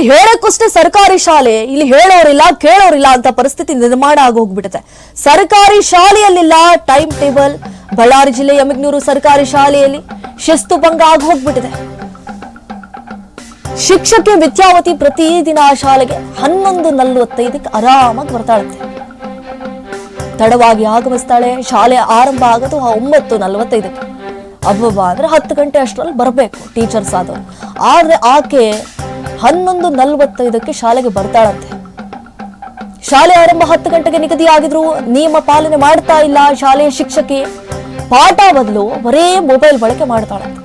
ಹೇಳಕ್ಕಷ್ಟೇ ಸರ್ಕಾರಿ ಶಾಲೆ, ಇಲ್ಲಿ ಹೇಳೋರಿಲ್ಲ ಕೇಳೋರಿಲ್ಲ ಅಂತ ಪರಿಸ್ಥಿತಿ ನಿರ್ಮಾಣ ಆಗಿ ಹೋಗ್ಬಿಡುತ್ತೆ. ಸರ್ಕಾರಿ ಶಾಲೆಯಲ್ಲಿಲ್ಲ ಟೈಮ್ ಟೇಬಲ್. ಬಳ್ಳಾರಿ ಜಿಲ್ಲೆ ಯಮಗ್ನೂರು ಸರ್ಕಾರಿ ಶಾಲೆಯಲ್ಲಿ ಶಿಸ್ತು ಭಂಗ ಆಗಿ ಹೋಗ್ಬಿಟ್ಟಿದೆ. ಶಿಕ್ಷಕಿ ವಿದ್ಯಾವತಿ ಪ್ರತಿದಿನ ಶಾಲೆಗೆ 11:45ಕ್ಕೆ ಆರಾಮಾಗಿ ಬರ್ತಾಳಂತೆ. ತಡವಾಗಿ ಆಗಮಿಸ್ತಾಳೆ. ಶಾಲೆ ಆರಂಭ ಆಗೋದು 9:45ಕ್ಕೆ. ಅಬ್ಬಬ್ಬ ಅಂದ್ರೆ 10 ಗಂಟೆ ಅಷ್ಟರಲ್ಲಿ ಬರಬೇಕು ಟೀಚರ್ಸ್ ಆದವರು. ಆದ್ರೆ ಆಕೆ 11:45ಕ್ಕೆ ಶಾಲೆಗೆ ಬರ್ತಾಳಂತೆ. ಶಾಲೆ ಆರಂಭ 10 ಗಂಟೆಗೆ ನಿಗದಿ ಆಗಿದ್ರು ನಿಯಮ ಪಾಲನೆ ಮಾಡ್ತಾ ಇಲ್ಲ ಶಾಲೆಯ ಶಿಕ್ಷಕಿ. ಪಾಠ ಬದಲು ಬರೇ ಮೊಬೈಲ್ ಬಳಕೆ ಮಾಡ್ತಾಳಂತೆ.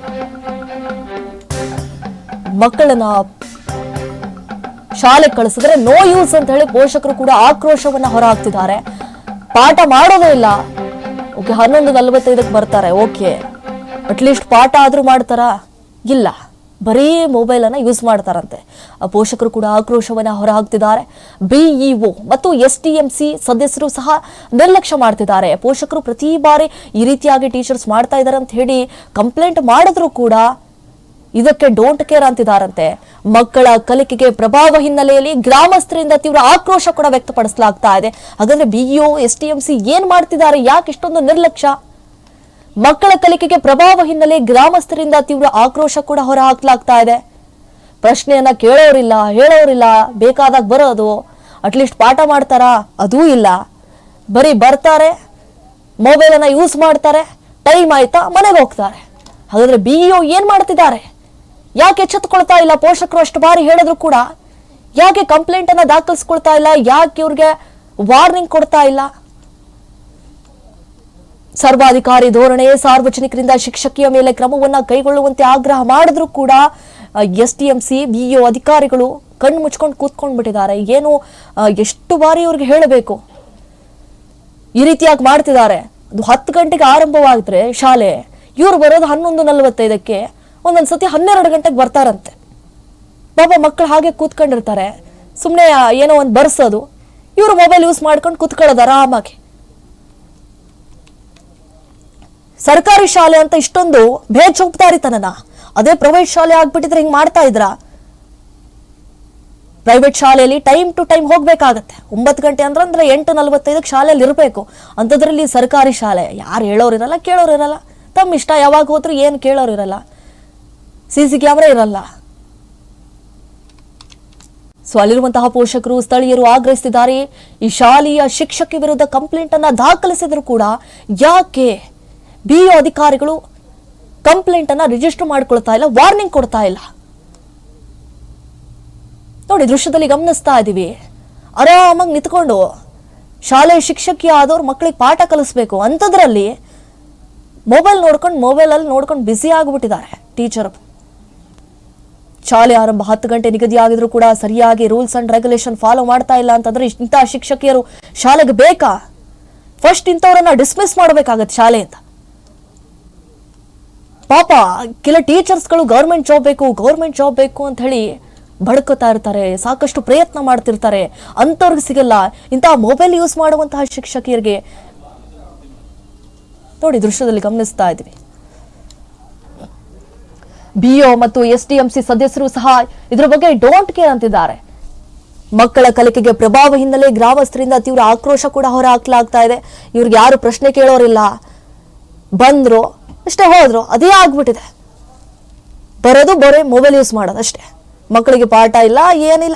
ಮಕ್ಕಳನ್ನ ಶಾಲೆ ಕಳಿಸಿದ್ರೆ ನೋ ಯೂಸ್ ಅಂತ ಹೇಳಿ ಪೋಷಕರು ಕೂಡ ಆಕ್ರೋಶವನ್ನ ಹೊರಹಾಕ್ತಿದ್ದಾರೆ. ಪಾಠ ಮಾಡೋದೇ ಇಲ್ಲ. ಓಕೆ, 11:45ಕ್ಕೆ ಬರ್ತಾರೆ. ಓಕೆ, ಅಟ್ಲೀಸ್ಟ್ ಪಾಠ ಆದ್ರೂ ಮಾಡ್ತಾರಾ? ಇಲ್ಲ, ಬರೀ ಮೊಬೈಲ್ ಅನ್ನ ಯೂಸ್ ಮಾಡ್ತಾರಂತೆ. ಪೋಷಕರು ಕೂಡ ಆಕ್ರೋಶವನ್ನ ಹೊರಹಾಕ್ತಿದ್ದಾರೆ. ಬಿಇಒ ಮತ್ತು STMC ಸದಸ್ಯರು ಸಹ ನಿರ್ಲಕ್ಷ್ಯ ಮಾಡ್ತಿದ್ದಾರೆ. ಪೋಷಕರು ಪ್ರತಿ ಬಾರಿ ಈ ರೀತಿಯಾಗಿ ಟೀಚರ್ಸ್ ಮಾಡ್ತಾ ಇದ್ದಾರೆ ಅಂತ ಹೇಳಿ ಕಂಪ್ಲೇಂಟ್ ಮಾಡಿದ್ರು ಕೂಡ ಇದಕ್ಕೆ ಡೋಂಟ್ ಕೇರ್ ಅಂತಿದಾರಂತೆ. ಮಕ್ಕಳ ಕಲಿಕೆಗೆ ಪ್ರಭಾವ ಹಿನ್ನೆಲೆಯಲ್ಲಿ ಗ್ರಾಮಸ್ಥರಿಂದ ತೀವ್ರ ಆಕ್ರೋಶ ಕೂಡ ವ್ಯಕ್ತಪಡಿಸಲಾಗ್ತಾ ಇದೆ. ಹಾಗಾದ್ರೆ ಬಿಇಒ STMC ಏನ್ ಮಾಡ್ತಿದ್ದಾರೆ? ಯಾಕೆ ಇಷ್ಟೊಂದು ನಿರ್ಲಕ್ಷ್ಯ? ಮಕ್ಕಳ ಕಲಿಕೆಗೆ ಪ್ರಭಾವ ಹಿನ್ನೆಲೆ ಗ್ರಾಮಸ್ಥರಿಂದ ತೀವ್ರ ಆಕ್ರೋಶ ಕೂಡ ಹೊರಹಾಕಲಾಗ್ತಾ ಇದೆ. ಪ್ರಶ್ನೆಯನ್ನ ಕೇಳೋರಿಲ್ಲ, ಹೇಳೋರಿಲ್ಲ, ಬೇಕಾದಾಗ ಬರೋದು. ಅಟ್ಲೀಸ್ಟ್ ಪಾಠ ಮಾಡ್ತಾರಾ? ಅದೂ ಇಲ್ಲ. ಬರೀ ಬರ್ತಾರೆ, ಮೊಬೈಲ್ ಅನ್ನ ಯೂಸ್ ಮಾಡ್ತಾರೆ, ಟೈಮ್ ಆಯ್ತಾ ಮನೆಗೆ ಹೋಗ್ತಾರೆ. ಹಾಗಾದ್ರೆ ಬಿಇಒ ಏನ್ ಮಾಡ್ತಿದ್ದಾರೆ? ಯಾಕೆ ಎಚ್ಚೆತ್ತುಕೊಳ್ತಾ ಇಲ್ಲ? ಪೋಷಕರು ಅಷ್ಟು ಬಾರಿ ಹೇಳಿದ್ರು ಕೂಡ ಯಾಕೆ ಕಂಪ್ಲೇಂಟ್ ಅನ್ನ ದಾಖಲಿಸ್ಕೊಳ್ತಾ ಇಲ್ಲ? ಯಾಕೆ ಇವ್ರಿಗೆ ವಾರ್ನಿಂಗ್ ಕೊಡ್ತಾ ಇಲ್ಲ? ಸರ್ವಾಧಿಕಾರಿ ಧೋರಣೆ. ಸಾರ್ವಜನಿಕರಿಂದ ಶಿಕ್ಷಕಿಯ ಮೇಲೆ ಕ್ರಮವನ್ನ ಕೈಗೊಳ್ಳುವಂತೆ ಆಗ್ರಹ ಮಾಡಿದ್ರು ಕೂಡ STMC ಬಿಇಒ ಅಧಿಕಾರಿಗಳು ಕಣ್ಣು ಮುಚ್ಕೊಂಡು ಕೂತ್ಕೊಂಡ್ ಬಿಟ್ಟಿದ್ದಾರೆ. ಏನು ಎಷ್ಟು ಬಾರಿ ಇವ್ರಿಗೆ ಹೇಳಬೇಕು? ಈ ರೀತಿಯಾಗಿ ಮಾಡ್ತಿದ್ದಾರೆ. ಅದು 10 ಗಂಟೆಗೆ ಆರಂಭವಾಗಿದ್ರೆ ಶಾಲೆ, ಇವ್ರು ಬರೋದು 11:45ಕ್ಕೆ, ಒಂದೊಂದ್ಸತಿ 12 ಗಂಟೆಗೆ ಬರ್ತಾರಂತೆ. ಪಾಪ ಮಕ್ಕಳು ಹಾಗೆ ಕೂತ್ಕೊಂಡಿರ್ತಾರೆ. ಸುಮ್ಮನೆ ಏನೋ ಒಂದು ಬರ್ಸೋದು, ಇವರು ಮೊಬೈಲ್ ಯೂಸ್ ಮಾಡ್ಕೊಂಡು ಕೂತ್ಕೊಳ್ಳೋದು ಆರಾಮಾಗಿ. ಸರ್ಕಾರಿ ಶಾಲೆ ಅಂತ ಇಷ್ಟೊಂದು ಬೇಜವಾಬ್ದಾರಿತನನ? ಅದೇ ಪ್ರೈವೇಟ್ ಶಾಲೆ ಆಗ್ಬಿಟ್ಟಿದ್ರೆ ಹಿಂಗ್ ಮಾಡ್ತಾ ಇದ್ರ? ಪ್ರೈವೇಟ್ ಶಾಲೆಯಲ್ಲಿ ಟೈಮ್ ಟು ಟೈಮ್ ಹೋಗ್ಬೇಕಾಗತ್ತೆ. 9 ಗಂಟೆ ಅಂದ್ರೆ 8:45ಕ್ಕೆ ಶಾಲೆಯಲ್ಲಿ ಇರಬೇಕು. ಅಂಥದ್ರಲ್ಲಿ ಸರ್ಕಾರಿ ಶಾಲೆ ಯಾರು ಹೇಳೋರಿರಲ್ಲ, ಕೇಳೋರಿರಲ್ಲ. ತಮ್ಮ ಇಷ್ಟ, ಯಾವಾಗ ಹೋದ್ರು ಏನು ಕೇಳೋರಿರಲ್ಲ. CC ಕ್ಯಾಮ್ರಾ ಇರಲ್ಲ. ಸೊ ಅಲ್ಲಿರುವಂತಹ ಪೋಷಕರು, ಸ್ಥಳೀಯರು ಆಗ್ರಹಿಸಿದ್ದಾರೆ. ಈ ಶಾಲೆಯ ಶಿಕ್ಷಕಿ ವಿರುದ್ಧ ಕಂಪ್ಲೇಂಟ್ ಅನ್ನ ದಾಖಲಿಸಿದ್ರು ಕೂಡ ಯಾಕೆ ಬಿಇಒ ಅಧಿಕಾರಿಗಳು ಕಂಪ್ಲೇಂಟ್ ಅನ್ನ ರಿಜಿಸ್ಟರ್ ಮಾಡ್ಕೊಳ್ತಾ ಇಲ್ಲ, ವಾರ್ನಿಂಗ್ ಕೊಡ್ತಾ ಇಲ್ಲ? ನೋಡಿ, ದೃಶ್ಯದಲ್ಲಿ ಗಮನಿಸ್ತಾ ಇದೀವಿ. ಆರಾಮಾಗಿ ನಿಂತ್ಕೊಂಡು ಶಾಲೆಯ ಶಿಕ್ಷಕಿ ಆದವ್ರು ಮಕ್ಕಳಿಗೆ ಪಾಠ ಕಲಿಸ್ಬೇಕು. ಅಂಥದ್ರಲ್ಲಿ ಮೊಬೈಲಲ್ಲಿ ನೋಡ್ಕೊಂಡು ಬ್ಯುಸಿ ಆಗಿಬಿಟ್ಟಿದ್ದಾರೆ ಟೀಚರ್. ಶಾಲೆ ಆರಂಭ 10 ಗಂಟೆ ನಿಗದಿ ಆಗಿದ್ರು ಕೂಡ ಸರಿಯಾಗಿ ರೂಲ್ಸ್ ಅಂಡ್ ರೆಗ್ಯುಲೇಷನ್ ಫಾಲೋ ಮಾಡ್ತಾ ಇಲ್ಲ ಅಂತಂದ್ರೆ ಇಂತಹ ಶಿಕ್ಷಕಿಯರು ಶಾಲೆಗೆ ಬೇಕಾ? ಫಸ್ಟ್ ಇಂಥವ್ರನ್ನ ಡಿಸ್ಮಿಸ್ ಮಾಡಬೇಕಾಗತ್ತೆ ಶಾಲೆಯಿಂದ. ಪಾಪ ಕೆಲ ಟೀಚರ್ಸ್ಗಳು ಗೌರ್ಮೆಂಟ್ ಜಾಬ್ ಬೇಕು ಅಂತ ಹೇಳಿ ಬಡ್ಕೋತಾ ಇರ್ತಾರೆ, ಸಾಕಷ್ಟು ಪ್ರಯತ್ನ ಮಾಡ್ತಿರ್ತಾರೆ. ಅಂಥವ್ರಿಗೆ ಸಿಗಲ್ಲ. ಇಂತಹ ಮೊಬೈಲ್ ಯೂಸ್ ಮಾಡುವಂತಹ ಶಿಕ್ಷಕಿಯರಿಗೆ ನೋಡಿ, ದೃಶ್ಯದಲ್ಲಿ ಗಮನಿಸ್ತಾ ಇದ್ವಿ. ಬಿಇಒ ಮತ್ತು STMC ಸದಸ್ಯರು ಸಹ ಇದರ ಬಗ್ಗೆ ಡೋಂಟ್ ಕೇರ್ ಅಂತಿದ್ದಾರೆ. ಮಕ್ಕಳ ಕಲಿಕೆಗೆ ಪ್ರಭಾವ ಹಿನ್ನೆಲೆ ಗ್ರಾಮಸ್ಥರಿಂದ ತೀವ್ರ ಆಕ್ರೋಶ ಕೂಡ ಹೊರಹಾಕಲಾಗ್ತಾ ಇದೆ. ಇವ್ರಿಗೆ ಯಾರು ಪ್ರಶ್ನೆ ಕೇಳೋರಿಲ್ಲ. ಬಂದ್ರು ಅಷ್ಟೇ, ಹೋದ್ರು, ಅದೇ ಆಗ್ಬಿಟ್ಟಿದೆ. ಬರೋದು ಬರೀ ಮೊಬೈಲ್ ಯೂಸ್ ಮಾಡೋದು ಅಷ್ಟೇ. ಮಕ್ಕಳಿಗೆ ಪಾಠ ಇಲ್ಲ, ಏನಿಲ್ಲ.